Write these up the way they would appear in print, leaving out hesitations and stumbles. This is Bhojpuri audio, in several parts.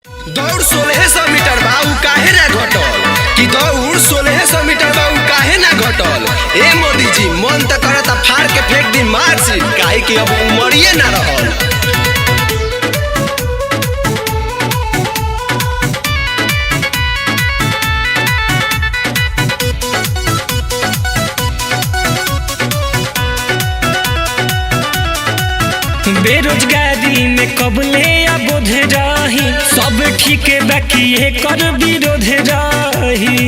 दौड़ 1600 मीटर बा उ काहे ना घटल कि दौड़ 1600 मीटर बा उ काहे ना घटल। ए मोदी जी मन त करता फाड़ के फेंक दी मार्कशीट, काहे कि अब उमरिए ना रहल। बेरोजगारी में कबले अबोध रही, सब ठीक बाकी कर विरोध रही।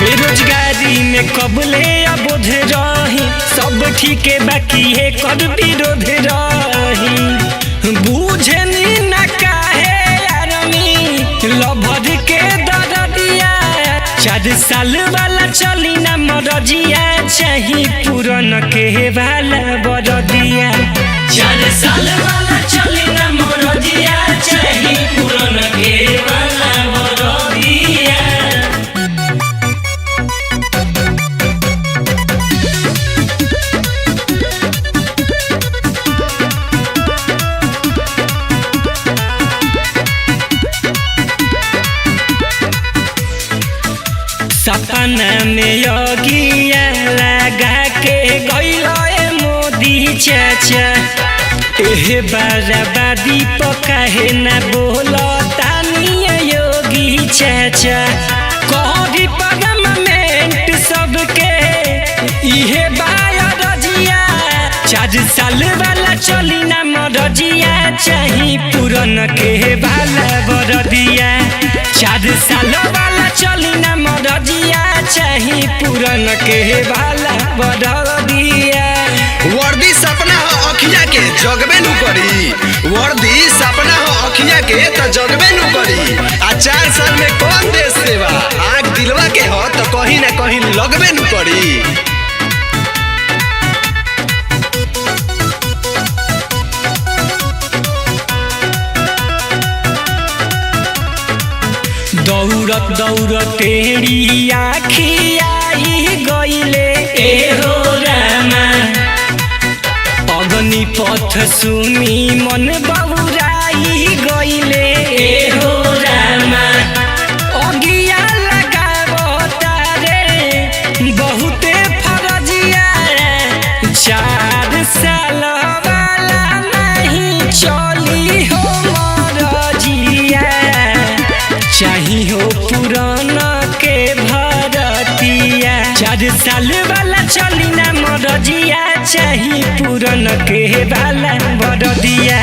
बेरोजगारी में कबले अबोध रही, सब ठीक बाकी कर विरोध रही। बूझनी न काहे आरमी लभद के दरदिया, 4 साल वाला चली ना मरजिया, चाही पुरन के वाला बरदिया। 4 साल वाला चली ना मरजिया, चाही पुरन के वाला बरदिया। सपना में योगिया लगा के गइलो मोदी चाचा, एहे बराबादी पकाहे ना बोलो तानिया योगी चाचा। कोहरी परमानेंट सबके इहे बायरजिया, 4 साल वाला चली ना मरजिया, चाही पुरन के वाला बरदिया। 4 साल वाला चली ना मरजिया, चाही पुरन के वाला बरदिया। वर्दी सपना हो अखिया के जगबे नु करी, वर्दी सपना हो अखिया के त जगबे नु करी। आ 4 साल में कौन देश सेवा आग दिलवा के हो तो कहीं ना कहीं लगबे नु करी। दौड़त दौड़त तेरी आखियाई गइले एहो रामा, अग्नि पथ सुनी मन बौराई गइले एहो रामा। अगिया लगावता रे बहुते फरजिया, 4 साल वाला नहीं चली हो मरजिया, चाही हो पुराना के भरतिया। 4 साल वाला चली ना मरजिया, चाही पुराना के वाला बरदिया।